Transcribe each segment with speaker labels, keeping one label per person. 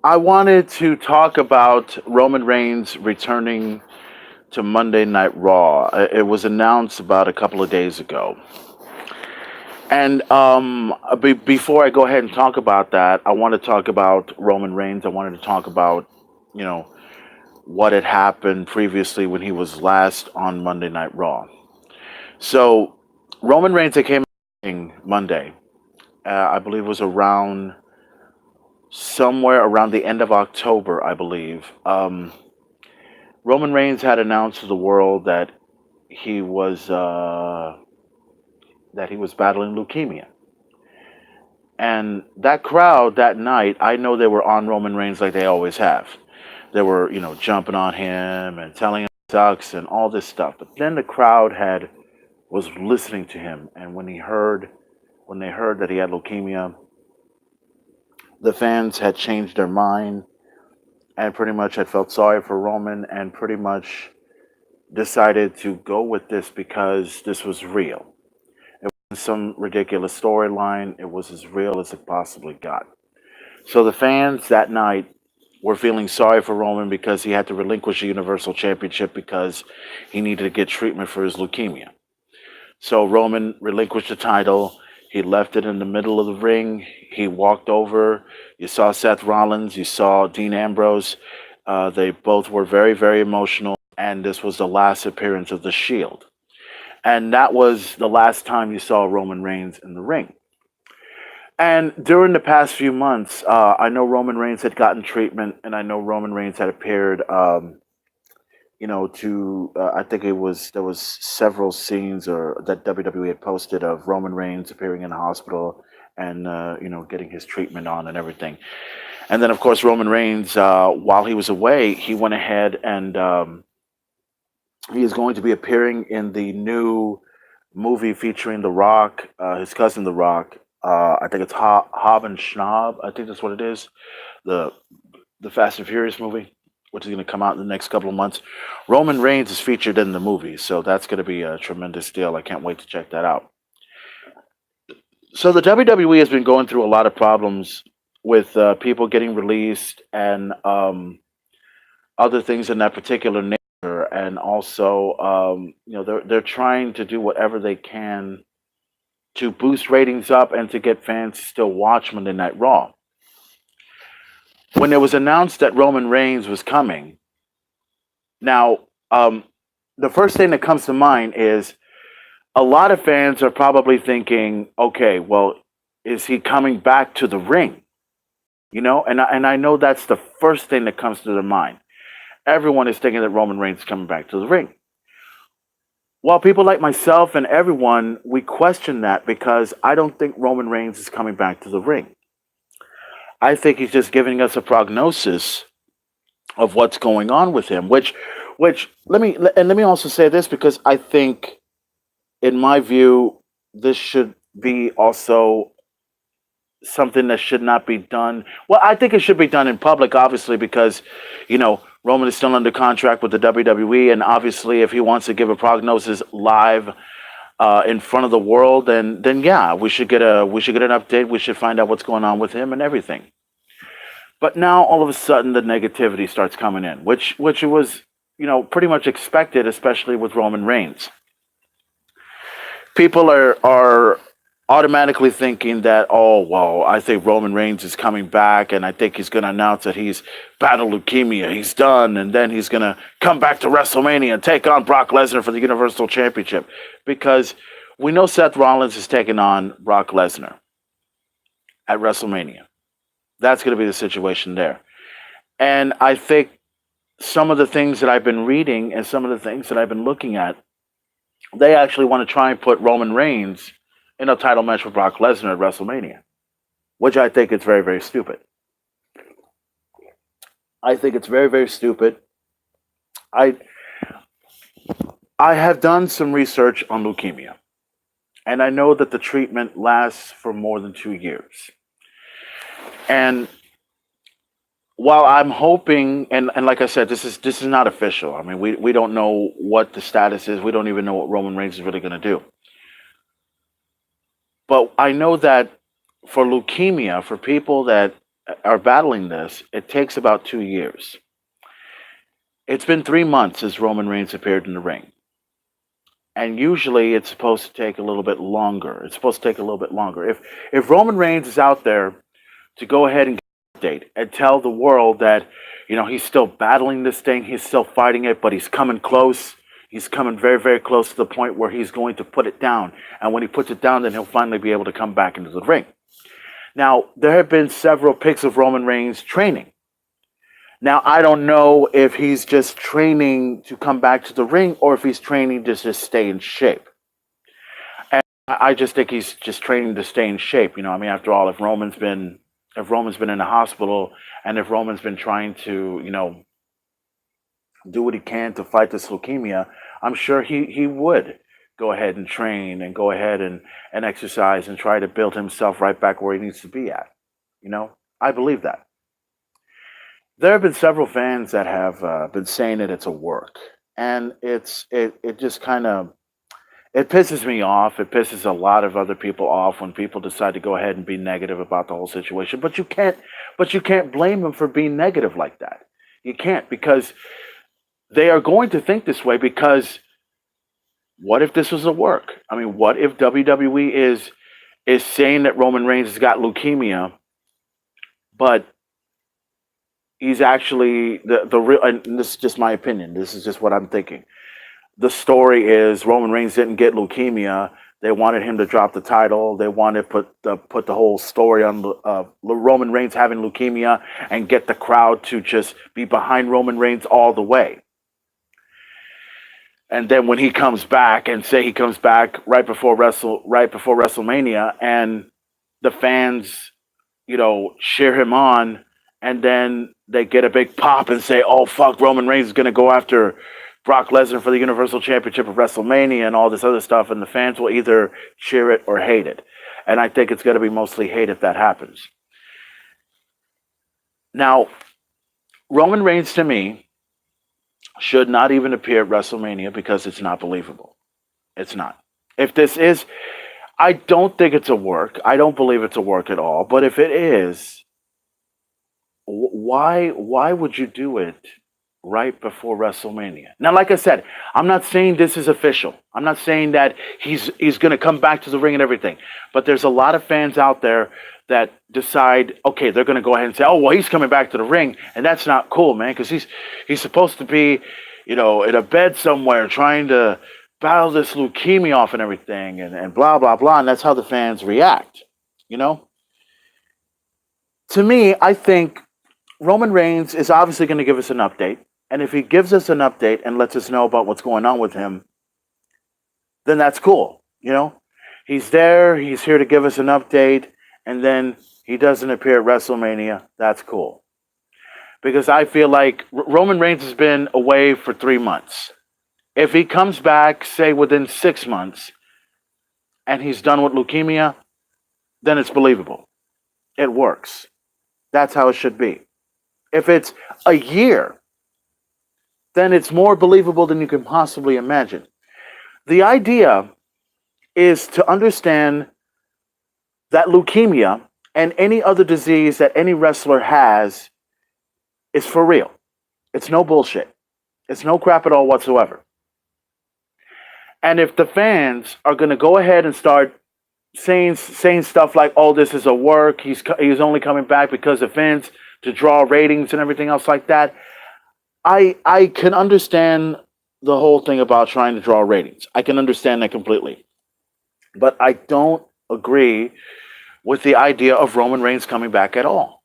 Speaker 1: I wanted to talk about Roman Reigns returning to Monday Night Raw. It was announced about a couple of days ago. And before I go ahead and talk about that, I want to talk about Roman Reigns. I wanted to talk about, you know, what had happened previously when he was last on Monday Night Raw. So, Roman Reigns, that came Monday, I believe it was around somewhere around the end of October, I believe. Roman Reigns had announced to the world he was uh, that he was battling leukemia, and that crowd that night, I know they were on Roman Reigns like they always have. They were, jumping on him and telling him he sucks and all this stuff. But then the crowd had was listening to him, and when they heard that he had leukemia, the fans had changed their mind and pretty much had felt sorry for Roman and pretty much decided to go with this because this was real. It wasn't some ridiculous storyline. It was as real as it possibly got. So the fans that night were feeling sorry for Roman because he had to relinquish the Universal Championship because he needed to get treatment for his leukemia. So Roman relinquished the title. He left it in the middle of the ring. He walked over. You saw Seth Rollins. You saw Dean Ambrose. They both were very, very emotional. And this was the last appearance of the Shield. And that was the last time you saw Roman Reigns in the ring. And during the past few months, I know Roman Reigns had gotten treatment, and I know Roman Reigns had appeared. To I think there was several scenes or that WWE had posted of Roman Reigns appearing in the hospital and getting his treatment on and everything. And then of course Roman Reigns, while he was away, he went ahead and he is going to be appearing in the new movie featuring The Rock, his cousin The Rock. I think it's Hob and Schnob. I think that's what it is. The the Fast and Furious movie, which is going to come out in the next couple of months. Roman Reigns is featured in the movie, so that's going to be a tremendous deal. I can't wait to check that out. So the WWE has been going through a lot of problems with people getting released and other things in that particular nature, and also they're trying to do whatever they can to boost ratings up and to get fans to still watch Monday Night Raw. When it was announced that Roman Reigns was coming, now the first thing that comes to mind is a lot of fans are probably thinking, okay, well, is he coming back to the ring? And I know that's the first thing that comes to their mind. Everyone is thinking that Roman Reigns is coming back to the ring. While people like myself and everyone, we question that because I don't think Roman Reigns is coming back to the ring. I think he's just giving us a prognosis of what's going on with him. Which let me also say this because I think, in my view, this should be also something that should not be done. Well, I think it should be done in public, obviously, because Roman is still under contract with the WWE, and obviously, if he wants to give a prognosis live in front of the world, then yeah, we should get an update. We should find out what's going on with him and everything. But now all of a sudden the negativity starts coming in, which it was pretty much expected, especially with Roman Reigns. People are automatically thinking that, oh well, I think Roman Reigns is coming back, and I think he's going to announce that he's battled leukemia, he's done, and then he's going to come back to WrestleMania and take on Brock Lesnar for the Universal Championship, because we know Seth Rollins is taking on Brock Lesnar at WrestleMania. That's going to be the situation there. And I think some of the things that I've been reading and some of the things that I've been looking at, they actually want to try and put Roman Reigns in a title match with Brock Lesnar at WrestleMania, which I think is very, very stupid. I think it's very, very stupid. I I have done some research on leukemia, and I know that the treatment lasts for more than 2 years. And while I'm hoping, and like I said, this is not official. I mean, we don't know what the status is. We don't even know what Roman Reigns is really going to do. But I know that for leukemia, for people that are battling this, it takes about 2 years. It's been 3 months since Roman Reigns appeared in the ring. And usually it's supposed to take a little bit longer. It's supposed to take a little bit longer. If Roman Reigns is out there to go ahead and get an update and tell the world that, he's still battling this thing, he's still fighting it, but he's coming close. He's coming very, very close to the point where he's going to put it down. And when he puts it down, then he'll finally be able to come back into the ring. Now, there have been several pics of Roman Reigns training. Now, I don't know if he's just training to come back to the ring or if he's training to just stay in shape. And I just think he's just training to stay in shape. After all, if Roman's been in the hospital and if Roman's been trying to, do what he can to fight this leukemia, I'm sure he would go ahead and train and go ahead and exercise and try to build himself right back where he needs to be at. I believe that. There have been several fans that have been saying that it's a work, and it just kind of it pisses me off. It pisses a lot of other people off when people decide to go ahead and be negative about the whole situation. But you can't blame them for being negative like that. You can't, because they are going to think this way. Because what if this was a work? What if WWE is saying that Roman Reigns has got leukemia, but he's actually the real, and this is just my opinion. This is just what I'm thinking. The story is Roman Reigns didn't get leukemia. They wanted him to drop the title. They wanted to put the whole story on Roman Reigns having leukemia and get the crowd to just be behind Roman Reigns all the way. And then when he comes back, and say he comes back right before WrestleMania, and the fans, cheer him on. And then they get a big pop and say, oh, fuck, Roman Reigns is going to go after Brock Lesnar for the Universal Championship of WrestleMania and all this other stuff. And the fans will either cheer it or hate it. And I think it's going to be mostly hate if that happens. Now, Roman Reigns, to me, should not even appear at WrestleMania because it's not believable. It's not. If this is, I don't think it's a work. I don't believe it's a work at all. But if it is, why would you do it right before WrestleMania? Now, like I said, I'm not saying this is official. I'm not saying that he's going to come back to the ring and everything. But there's a lot of fans out there that decide, okay, they're going to go ahead and say, oh, well, he's coming back to the ring, and that's not cool, man, because he's supposed to be, in a bed somewhere trying to battle this leukemia off and everything, and blah, blah, blah, and that's how the fans react, To me, I think Roman Reigns is obviously going to give us an update. And if he gives us an update and lets us know about what's going on with him, then that's cool. He's there. He's here to give us an update. And then he doesn't appear at WrestleMania. That's cool. Because I feel like Roman Reigns has been away for 3 months. If he comes back, say, within 6 months, and he's done with leukemia, then it's believable. It works. That's how it should be. If it's a year, then it's more believable than you can possibly imagine. The idea is to understand that leukemia and any other disease that any wrestler has is for real. It's no bullshit. It's no crap at all whatsoever. And if the fans are going to go ahead and start saying stuff like, oh, this is a work, he's only coming back because of Vince, to draw ratings and everything else like that, I can understand the whole thing about trying to draw ratings. I can understand that completely. But I don't agree with the idea of Roman Reigns coming back at all.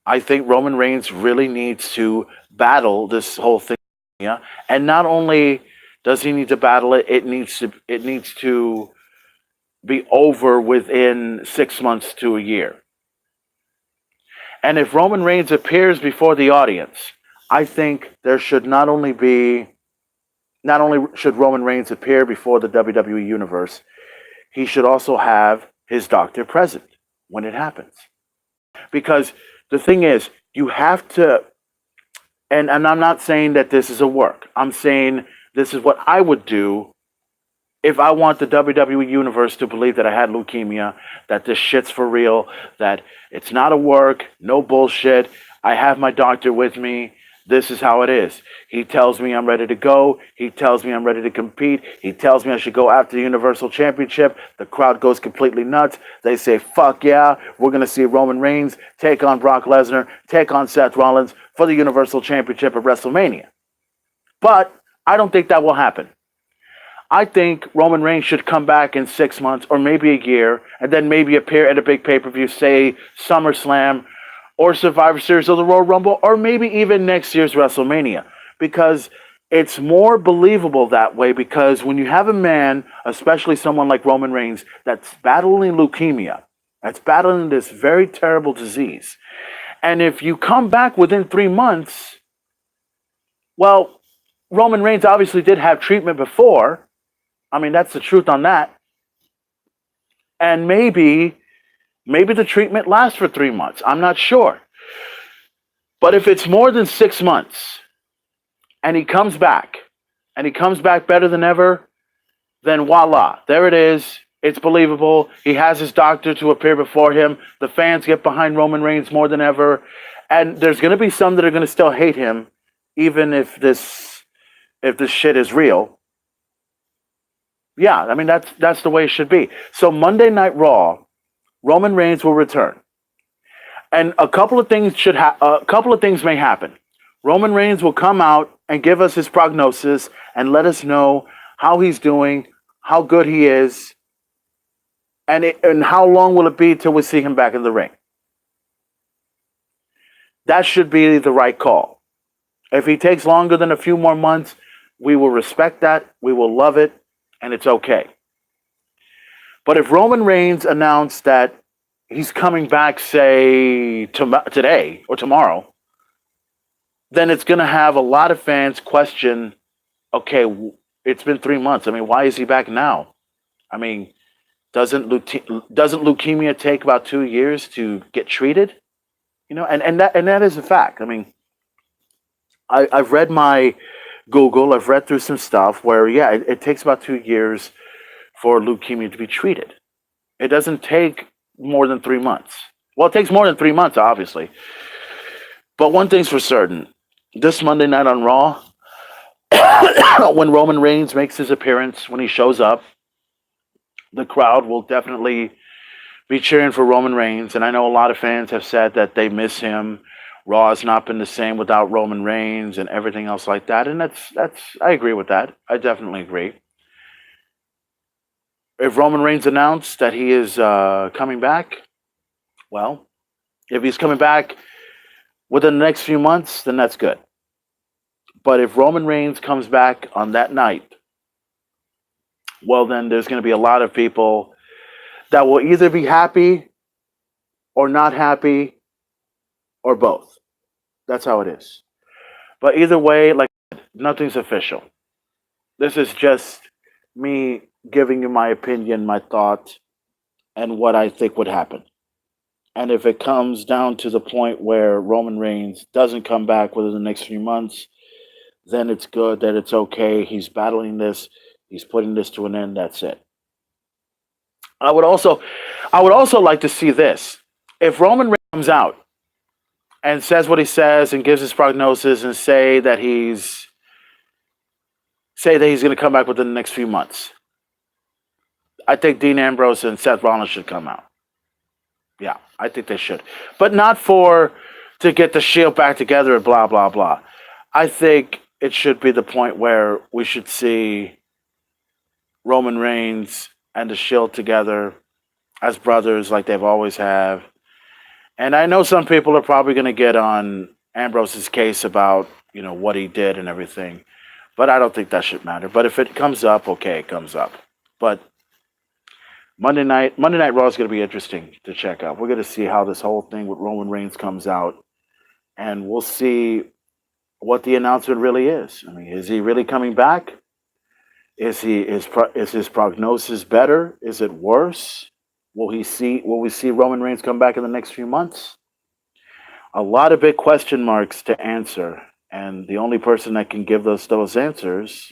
Speaker 1: I think Roman Reigns really needs to battle this whole thing. Yeah? And not only does he need to battle it, it needs to be over within 6 months to a year. And if Roman Reigns appears before the audience, I think there should not only should Roman Reigns appear before the WWE Universe, he should also have his doctor present when it happens. Because the thing is, you have to, and I'm not saying that this is a work. I'm saying this is what I would do if I want the WWE universe to believe that I had leukemia, that this shit's for real, that it's not a work, no bullshit, I have my doctor with me. This is how it is. He tells me I'm ready to go. He tells me I'm ready to compete. He tells me I should go after the Universal Championship. The crowd goes completely nuts. They say, fuck yeah, we're going to see Roman Reigns take on Brock Lesnar, take on Seth Rollins for the Universal Championship at WrestleMania. But I don't think that will happen. I think Roman Reigns should come back in 6 months or maybe a year and then maybe appear at a big pay-per-view, say SummerSlam or Survivor Series or the Royal Rumble or maybe even next year's WrestleMania, because it's more believable that way, because when you have a man, especially someone like Roman Reigns, that's battling leukemia, that's battling this very terrible disease, and if you come back within 3 months, well, Roman Reigns obviously did have treatment before. I mean, that's the truth on that. And maybe the treatment lasts for 3 months. I'm not sure. But if it's more than 6 months and he comes back better than ever, then voila, there it is. It's believable. He has his doctor to appear before him. The fans get behind Roman Reigns more than ever. And there's going to be some that are going to still hate him, even if this shit is real. Yeah, I mean, that's the way it should be. So Monday Night Raw, Roman Reigns will return, and a couple of things may happen. Roman Reigns will come out and give us his prognosis and let us know how he's doing, how good he is, and how long will it be till we see him back in the ring. That should be the right call. If he takes longer than a few more months, we will respect that, we will love it, and it's okay. But if Roman Reigns announced that he's coming back, say, today or tomorrow, then it's going to have a lot of fans question, okay, it's been 3 months. I mean, why is he back now? I mean, doesn't leukemia take about 2 years to get treated? You know, and that is a fact. I mean, I've read my Google, I've read through some stuff where, yeah, it takes about 2 years for leukemia to be treated. It doesn't take more than 3 months. Well, it takes more than 3 months, obviously. But one thing's for certain. This Monday night on Raw, when Roman Reigns makes his appearance, when he shows up, the crowd will definitely be cheering for Roman Reigns. And I know a lot of fans have said that they miss him. Raw has not been the same without Roman Reigns and everything else like that. And that's I agree with that. I definitely agree. If Roman Reigns announced that he is coming back, well, if he's coming back within the next few months, then that's good. But if Roman Reigns comes back on that night, well, then there's going to be a lot of people that will either be happy or not happy or both. That's how it is. But either way, like, nothing's official. This is just me giving you my opinion, my thought, and what I think would happen. And if it comes down to the point where Roman Reigns doesn't come back within the next few months, then it's good, that it's okay. He's battling this. He's putting this to an end. That's it. I would also like to see this. If Roman Reigns comes out and says what he says and gives his prognosis and say that he's going to come back within the next few months, I think Dean Ambrose and Seth Rollins should come out. Yeah, I think they should. But not to get the Shield back together and blah, blah, blah. I think it should be the point where we should see Roman Reigns and the Shield together as brothers like they've always have. And I know some people are probably going to get on Ambrose's case about, what he did and everything. But I don't think that should matter. But if it comes up, okay, it comes up. But Monday Night Raw is going to be interesting to check out. We're going to see how this whole thing with Roman Reigns comes out. And we'll see what the announcement really is. I mean, is he really coming back? Is his prognosis better? Is it worse? Will we see Roman Reigns come back in the next few months? A lot of big question marks to answer, and the only person that can give us those answers